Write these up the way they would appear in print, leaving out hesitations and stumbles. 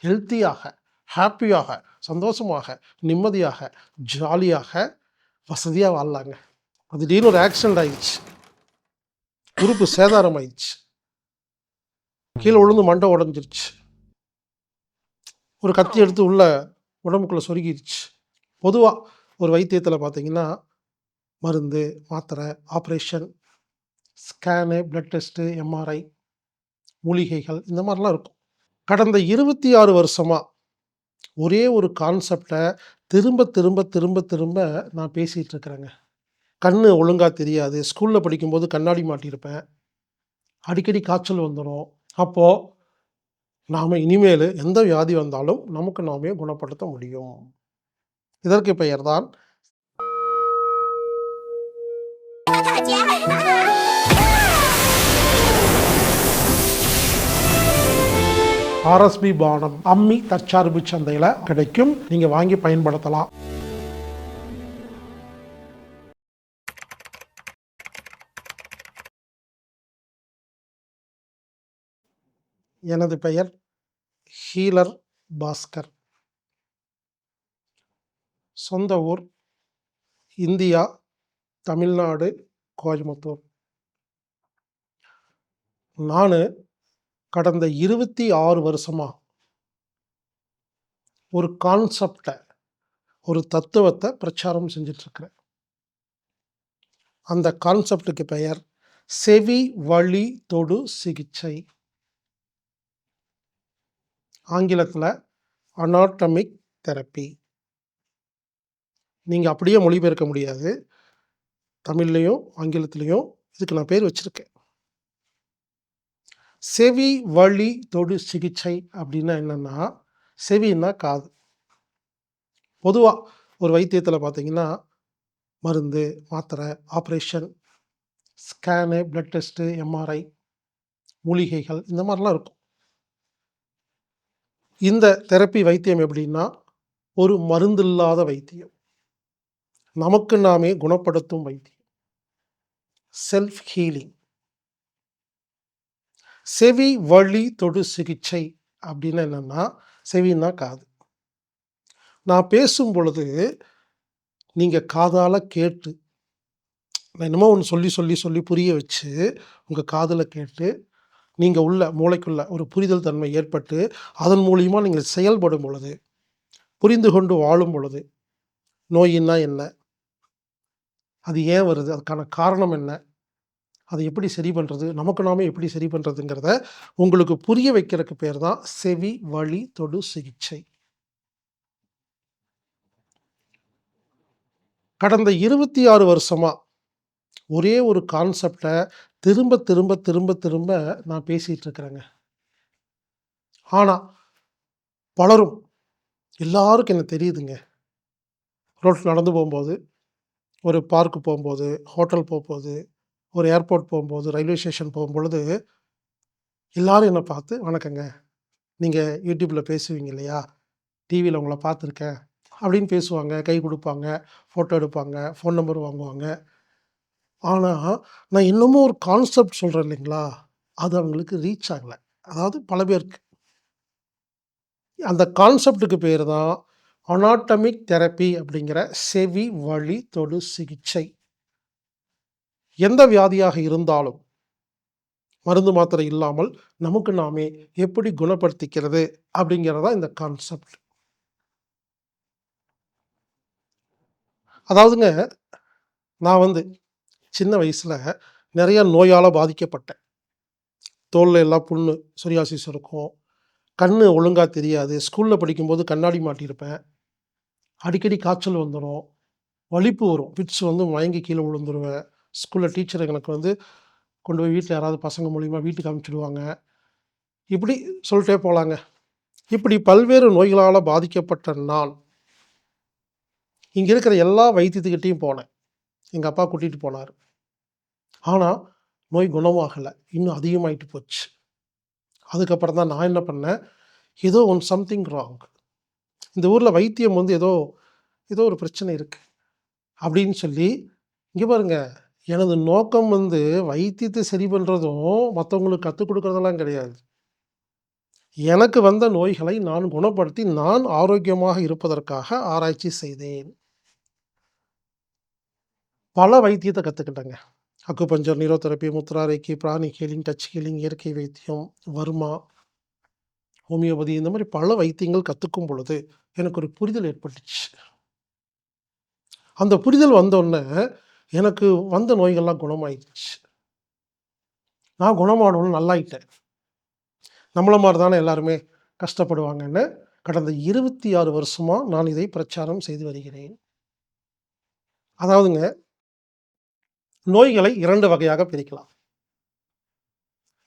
ஹெல்த்தியாக, ஹாப்பியாக, சந்தோஷமாக, நிம்மதியாக, ஜாலியாக, வசதியாக வாழலாங்க. அது திடீர்னு ஒரு ஆக்சிடெண்ட் ஆயிடுச்சு, உறுப்பு சேதாரம் ஆயிடுச்சு, கீழே விழுந்து மண்டை உடஞ்சிருச்சு, ஒரு கத்தி எடுத்து உள்ள உடம்புக்குள்ளே சொருகிருச்சு. பொதுவாக ஒரு வைத்தியத்தில் பார்த்தீங்கன்னா மருந்து, மாத்திரை, operation, scan, blood test, MRI, மூலிகைகள் இந்த மாதிரிலாம் இருக்கும். கடந்த 26 வருஷமாக ஒரே ஒரு கான்செப்டை திரும்ப திரும்ப திரும்ப திரும்ப நான் பேசிகிட்டு இருக்கிறேங்க. கண்ணு ஒழுங்காக தெரியாது, ஸ்கூலில் படிக்கும்போது கண்ணாடி மாட்டியிருப்பேன், அடிக்கடி காய்ச்சல் வந்துடும். அப்போது நாம் இனிமேல் எந்த வியாதி வந்தாலும் நமக்கு நாமே குணப்படுத்த முடியும். இதற்கு பெயர் தான் ஆர்எஸ்பி பானம். அம்மி தற்சார்பு சந்தையில் கிடைக்கும், நீங்கள் வாங்கி பயன்படுத்தலாம். எனது பெயர் ஹீலர் பாஸ்கர். சொந்த ஊர் இந்தியா, தமிழ்நாடு, கோயம்புத்தூர். நான் கடந்த 26 வருஷமாக ஒரு கான்செப்டை, ஒரு தத்துவத்தை பிரச்சாரம் செஞ்சிட்ருக்கிறேன். அந்த கான்செப்டுக்கு பெயர் செவி வழி தொடு சிகிச்சை. ஆங்கிலத்தில் அனாட்டமிக் தெரப்பி. நீங்கள் அப்படியே மொழிபெயர்க்க முடியாது, தமிழ்லையும் ஆங்கிலத்துலேயும் இதுக்கு நான் பேர் வச்சுருக்கேன். செவி வழி தொடு சிகிச்சை அப்படின்னா என்னென்னா, செவின்னா காது. பொதுவாக ஒரு வைத்தியத்தில் பார்த்தீங்கன்னா மருந்து, மாத்திரை, operation, scan, blood test, MRI, மூலிகைகள் இந்த மாதிரிலாம் இருக்கும். இந்த தெரப்பி வைத்தியம் எப்படின்னா ஒரு மருந்தில்லாத வைத்தியம், நமக்கு நாமே குணப்படுத்தும் வைத்தியம், செல்ஃப் ஹீலிங். செவி வழி தொடு சிகிச்சை அப்படின்னு என்னென்னா, செவின்னா காது. நான் பேசும் பொழுது நீங்கள் காதால் கேட்டு, நான் என்னமோ ஒன்று சொல்லி சொல்லி சொல்லி புரிய வச்சு உங்கள் காதில் கேட்டு, நீங்கள் உள்ள மூளைக்குள்ள ஒரு புரிதல் தன்மை ஏற்பட்டு அதன் மூலிமா நீங்கள் செயல்படும் பொழுது, புரிந்து கொண்டு வாழும் பொழுது, நோயின்னா என்ன, அது ஏன் வருது, அதுக்கான காரணம் என்ன, அதை எப்படி சரி பண்ணுறது, நமக்கு நாமே எப்படி சரி பண்ணுறதுங்கிறத உங்களுக்கு புரிய வைக்கிறதுக்கு பேர் தான் செவி வழி தொடு சிகிச்சை. கடந்த 26 வருஷமாக ஒரே ஒரு கான்செப்டை திரும்ப திரும்ப திரும்ப திரும்ப நான் பேசிகிட்டு இருக்கிறேங்க. ஆனால் பலரும், எல்லாருக்கும் என்ன தெரியுதுங்க, ரோட்டில் நடந்து போகும்போது, ஒரு பார்க்கு போகும்போது, ஹோட்டல் போகும்போது, ஒரு ஏர்போர்ட் போகும்போது, ரயில்வே ஸ்டேஷன் போகும்பொழுது எல்லோரும் என்னை பார்த்து வணக்கங்க, நீங்கள் யூடியூப்பில் பேசுவீங்க இல்லையா, டிவியில் உங்களை பார்த்துருக்கேன் அப்படின்னு பேசுவாங்க, கை கொடுப்பாங்க, ஃபோட்டோ எடுப்பாங்க, ஃபோன் நம்பர் வாங்குவாங்க. ஆனால் நான் இன்னமும் ஒரு கான்செப்ட் சொல்கிறேன் இல்லைங்களா, அது அவங்களுக்கு ரீச் ஆகலை. அதாவது பல பேருக்கு அந்த கான்செப்டுக்கு பேர் தான் அனாட்டமிக் தெரப்பி அப்படிங்கிற செவி வழி தொடு சிகிச்சை. எந்த வியாதியாக இருந்தாலும் மருந்து மாத்திரை இல்லாமல் நமக்கு நாமே எப்படி குணப்படுத்திக்கிறது அப்படிங்கிறதா இந்த கான்செப்ட். அதாவதுங்க, நான் சின்ன வயசில் நிறைய நோயால் பாதிக்கப்பட்டேன். தோலில் எல்லாம் புண்ணு, சொரியாசிஸ் இருக்கும், கண்ணு ஒழுங்காக தெரியாது, ஸ்கூலில் படிக்கும்போது கண்ணாடி மாட்டியிருப்பேன், அடிக்கடி காய்ச்சல் வந்துடும், வலிப்பு வரும், ஃபிட்ஸ் மயங்கி கீழே விழுந்துருவேன். ஸ்கூலில் டீச்சர் எனக்கு கொண்டு போய் வீட்டில் யாராவது பசங்க மூலிமா வீட்டுக்கு அனுப்பிச்சிடுவாங்க. இப்படி சொல்லிட்டே போகலாங்க. இப்படி பல்வேறு நோய்களால் பாதிக்கப்பட்ட நான் இங்கே இருக்கிற எல்லா வைத்தியத்துக்கிட்டையும் போனேன். எங்கள் அப்பா கூட்டிகிட்டு போனார். ஆனால் நோய் குணமாகலை, இன்னும் அதிகமாகிட்டு போச்சு. அதுக்கப்புறம் தான் நான் என்ன பண்ணேன், ஏதோ சம்திங் ராங், இந்த ஊரில் வைத்தியம் ஏதோ ஏதோ ஒரு பிரச்சனை இருக்குது அப்படின்னு சொல்லி, இங்கே பாருங்க, எனது நோக்கம் வைத்தியத்தை சரி பண்ணுறதும் மற்றவங்களுக்கு கற்றுக் கொடுக்குறதெல்லாம் கிடையாது. எனக்கு வந்த நோய்களை நான் குணப்படுத்தி நான் ஆரோக்கியமாக இருப்பதற்காக ஆராய்ச்சி செய்தேன். பல வைத்தியத்தை கத்துக்கிட்டேங்க. Acupuncture, neurotherapy, mudra reiki, pranic healing, touch healing, இயற்கை வைத்தியம், வர்மா, ஹோமியோபதி இந்த மாரி பல வைத்தியங்கள் கத்துக்கும் பொழுது, எனக்கு ஒரு புரிதல் ஏற்பட்டுச்சு. அந்த புரிதல் வந்தோனே, எனக்கு வந்த நோய்கள்லாம் குணமாயிடுச்சு. நான் குணமானவன் நல்லாயிட்டேன். நம்மள மாரி தானே எல்லாருமே கஷ்டப்படுவாங்கன்னு, கடந்த 26 வருஷமா நான் இதை பிரச்சாரம் செய்து வருகிறேன். அதாவதுங்க, நோய்களை 2 வகையாக பிரிக்கலாம்.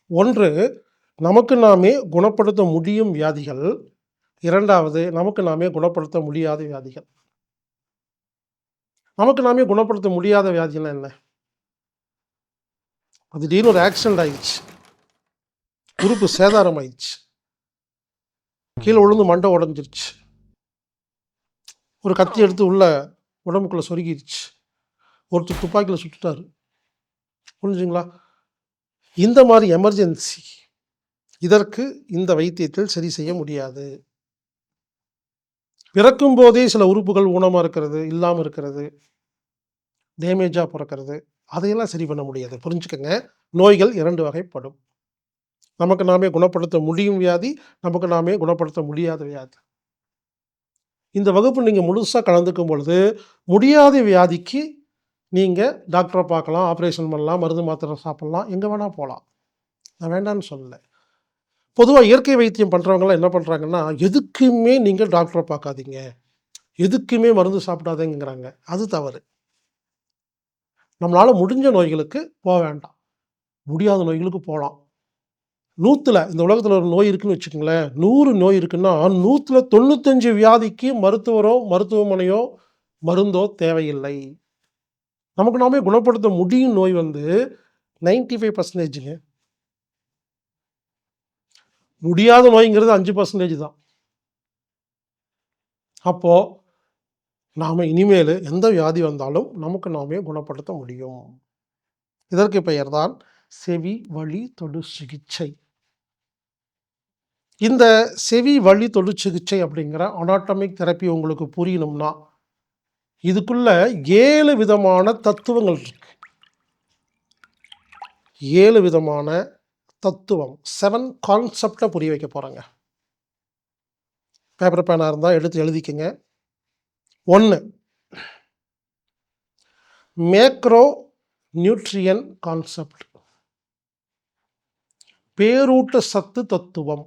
ஒன்று, நமக்கு நாமே குணப்படுத்த முடியும் வியாதிகள். 2வது, நமக்கு நாமே குணப்படுத்த முடியாத வியாதிகள். நமக்கு நாமே குணப்படுத்த முடியாத வியாதின்னா என்ன? திடீர்னு ஒரு ஆக்சிடென்ட் ஆயிடுச்சு. உறுப்பு சேதாரம் ஆயிடுச்சு. கீழ விழுந்து மண்டை உடைஞ்சிருச்சு. ஒரு கத்தி எடுத்து உள்ள உடம்புக்குள்ள சொருகிருச்சு. ஒருத்தர் துப்பாக்கியில சுட்டுட்டாரு. புரிஞ்சுங்களா? இந்த மாரி எமர்ஜென்சி. இதற்கு இந்த வைத்தியத்தில் சரி செய்ய முடியாது. பிறக்கும்போதே சில உறுப்புகள் ஊனமா இருக்கிறது, இல்லாம இருக்கிறது, டேமேஜா பொறக்கிறது. அதையெல்லாம் சரி பண்ண முடியாது. புரிஞ்சுக்கங்க. நோய்கள் 2 வகைப்படும். நமக்கு நாமே குணப்படுத்த முடியும் வியாதி, நமக்கு நாமே குணப்படுத்த முடியாத வியாதி. இந்த வகுப்பு நீங்க முழுசா கலந்துக்கும் பொழுது, முடியாத வியாதிக்கு நீங்க டாக்டர பார்க்கலாம், ஆப்பரேஷன் பண்ணலாம், மருந்து மாத்திரை சாப்பிடலாம், எங்க வேணா போலாம். நான் வேண்டான்னு சொல்லல. பொதுவா இயற்கை வைத்தியம் பண்றவங்கலாம் என்ன பண்றாங்கன்னா, எதுக்குமே நீங்க டாக்டர பார்க்காதீங்க. எதுக்குமே மருந்து சாப்பிடாதேங்கிறாங்க. அது தவறு. நம்மளால முடிஞ்ச நோய்களுக்கு வேண்டாம். முடியாத நோய்களுக்கு போலாம். 100ல இந்த உலகத்துல ஒரு நோய் இருக்குன்னு வச்சுக்கங்களேன், 100 நோய் இருக்குன்னா, 100ல 95 வியாதிக்கு மருத்துவரோ, மருத்துவமனையோ, மருந்தோ தேவையில்லை. நமக்கு நாமே குணப்படுத்த முடியும் நோய் வந்து 95%ங்க. முடியாத நோய்ங்கிறது 5% தான். அப்போ நாம இனிமேலு எந்த வியாதி வந்தாலும் நமக்கு நாமே குணப்படுத்த முடியும். இதற்கு பெயர் தான் செவி வழி தொடு சிகிச்சை. இந்த செவி வழி தொடு சிகிச்சை அப்படிங்கிற அனாட்டமிக் தெரப்பி உங்களுக்கு புரியணும்னா, இதுக்குள்ள 7 விதமான தத்துவங்கள் இருக்கு. 7 விதமான தத்துவம். 7 கான்செப்ட்ட புரிய வைக்க போறேங்க. பேப்பர் பேனா இருந்தா எடுத்து எழுதிக்கங்க. 1 மேக்ரோ நியூட்ரியன் கான்செப்ட். பேரூட்ட சத்து தத்துவம்.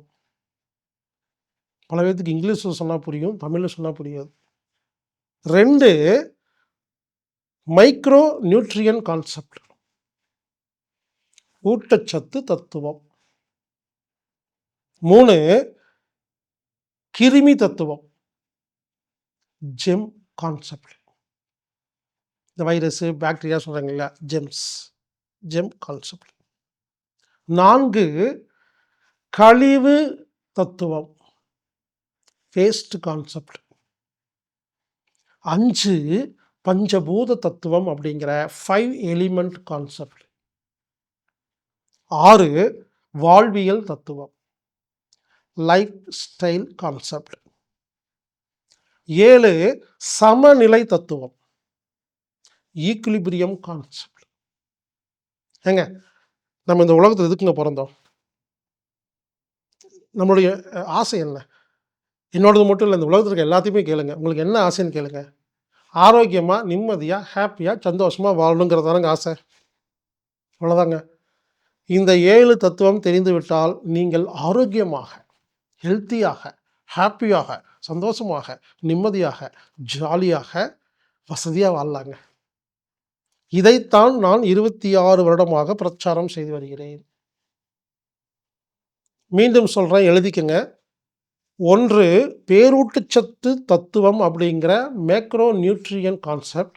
பல பேத்துக்கு இங்கிலீஷ்ல சொன்னா புரியும், தமிழ்ல சொன்னா புரியாது. 2 மைக்ரோ நியூட்ரியன் கான்செப்ட். ஊட்டச்சத்து தத்துவம். 3 கிருமி தத்துவம். GeM concept. இந்த வைரஸ், பாக்டீரியா சொல்றாங்க இல்லையா? ஜெம்ஸ். GeM concept. 4 கழிவு தத்துவம். Waste concept. 5 பஞ்சபூத தத்துவம் அப்படிங்கிற 5 எலிமெண்ட் கான்செப்ட். 6 வாழ்வியல் தத்துவம். Life style concept. 7 சமநிலை தத்துவம். Equilibrium concept. ஏங்க, நம்ம இந்த உலகத்துல எதுக்குங்க பொறந்தோம்? நம்மளுடைய ஆசை என்ன? என்னோடது மட்டும் இல்ல, இந்த உலகத்துல இருக்க எல்லாத்தையுமே கேளுங்க. உங்களுக்கு என்ன ஆசைன்னு கேளுங்க. ஆரோக்கியமா, நிம்மதியா, ஹேப்பியா, சந்தோஷமா வாழணுங்கிறது தானங்க ஆசை. அவ்வளோதாங்க. இந்த 7 தத்துவம் தெரிந்துவிட்டால் நீங்கள் ஆரோக்கியமாக, ஹெல்த்தியாக, ஹேப்பியாக, சந்தோஷமாக, நிம்மதியாக, ஜாலியாக, வசதியா வாழலாங்க. இதைத்தான் நான் 26 வருடமாக பிரச்சாரம் செய்து வருகிறேன். மீண்டும் சொல்றேன், எழுதிக்கங்க. 1 பேரூட்டச்சத்து தத்துவம் அப்படிங்கிற macro nutrient concept.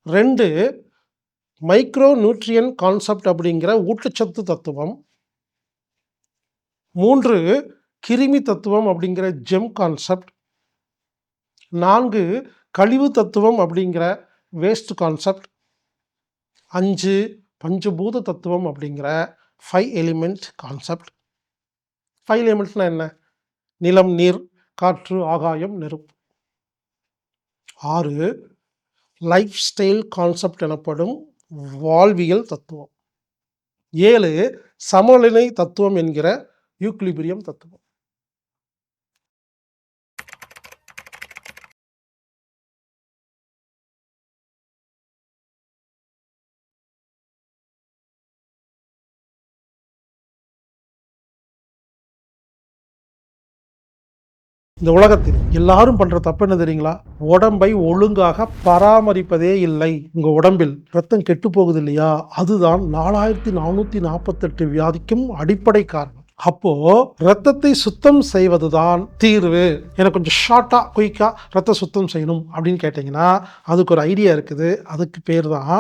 2 micro nutrient concept அப்படிங்கிற ஊட்டச்சத்து தத்துவம். 3 கிருமி தத்துவம் அப்படிங்கிற ஜெம் கான்செப்ட். 4 கழிவு தத்துவம் அப்படிங்கிற வேஸ்ட் கான்செப்ட். 5 பஞ்சபூத தத்துவம் அப்படிங்கிற 5 எலிமெண்ட் கான்செப்ட். 5 எலிமெண்ட்ஸ்னா என்ன? நிலம், நீர், காற்று, ஆகாயம், நெருப்பு. 6 லைஃப் ஸ்டைல் கான்செப்ட் எனப்படும் வாழ்வியல் தத்துவம். 7 சமநிலை தத்துவம் என்கிற யூக்லிபிரியம் தத்துவம். இந்த உலகத்தில் எல்லாரும் பண்ற தப்பு என்ன தெரியுங்களா? உடம்பை ஒழுங்காக பராமரிப்பதே இல்லை. உங்க உடம்பில் ரத்தம் கெட்டு போகுது இல்லையா? அதுதான் 4448 வியாதிக்கும் அடிப்படை காரணம். அப்போ ரத்தத்தை சுத்தம் செய்வதுதான் தீர்வு. எனக்கு கொஞ்சம் ஷார்ட்டா குயிக்கா ரத்த சுத்தம் செய்யணும் அப்படின்னு கேட்டீங்கன்னா அதுக்கு ஒரு ஐடியா இருக்குது. அதுக்கு பேர் தான்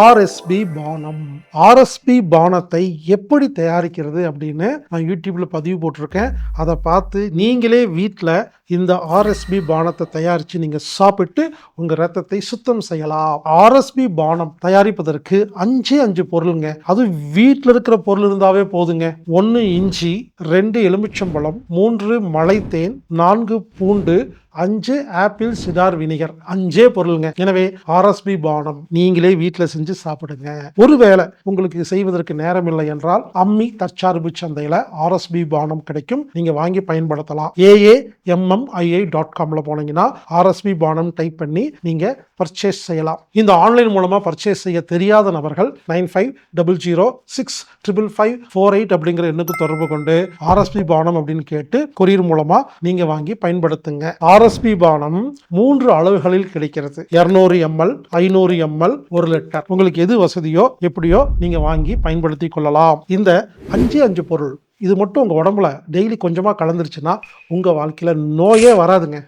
ஆர்எஸ்பி பானம். ஆர்எஸ்பி பானத்தை எப்படி தயாரிக்கிறது அப்படின்னு நான் யூடியூப்ல பதிவு போட்டிருக்கேன். அதை பார்த்து நீங்களே வீட்டில் இந்த ஆர்எஸ்பி பானத்தை தயாரித்து நீங்கள் சாப்பிட்டு உங்கள் ரத்தத்தை சுத்தம் செய்யலாம். ஆர்எஸ்பி பானம் தயாரிப்பதற்கு 5 பொருளுங்க. அது வீட்டில் இருக்கிற பொருள் இருந்தாவே போதுங்க. 1 இஞ்சி, 2 எலுமிச்சம்பழம், 3 மலைத்தேன், 4 பூண்டு, 5 ஆப்பிள் சிடார் வினிகர். 5 பொருளுங்க. எனவே ஆர்எஸ்பி பானம் நீங்களே வீட்டில் செஞ்சு சாப்பிடுங்க. ஒருவேளை உங்களுக்கு செய்வதற்கு நேரம் இல்லை என்றால் அம்மி தற்சார்பு சந்தையில் ஆர்எஸ்பி பானம் கிடைக்கும். நீங்க வாங்கி பயன்படுத்தலாம். AAMMII.comல போனீங்கன்னா ஆர்எஸ்பி பானம் டைப் பண்ணி நீங்க பர்ச்சேஸ் செய்யலாம். இந்த ஆன்லைன் மூலமா பர்ச்சேஸ் செய்ய தெரியாத நபர்கள் 9500655548 அப்படிங்கிற எண்ணுக்கு தொடர்பு கொண்டு ஆர்எஸ்பி பானம் அப்படின்னு கேட்டு கொரியர் மூலமா நீங்க வாங்கி பயன்படுத்துங்க. ஆர்எஸ்பி பானம் 3 அளவுகளில் கிடைக்கிறது. 200 ml, 500 ml, 1 லிட்டர். உங்களுக்கு எது வசதியோ எப்படியோ நீங்க வாங்கி பயன்படுத்தி கொள்ளலாம். இந்த 5 பொருள் இது மட்டும் உங்க உடம்புல டெய்லி கொஞ்சமா கலந்துருச்சுன்னா உங்க வாழ்க்கையில நோயே வராதுங்க.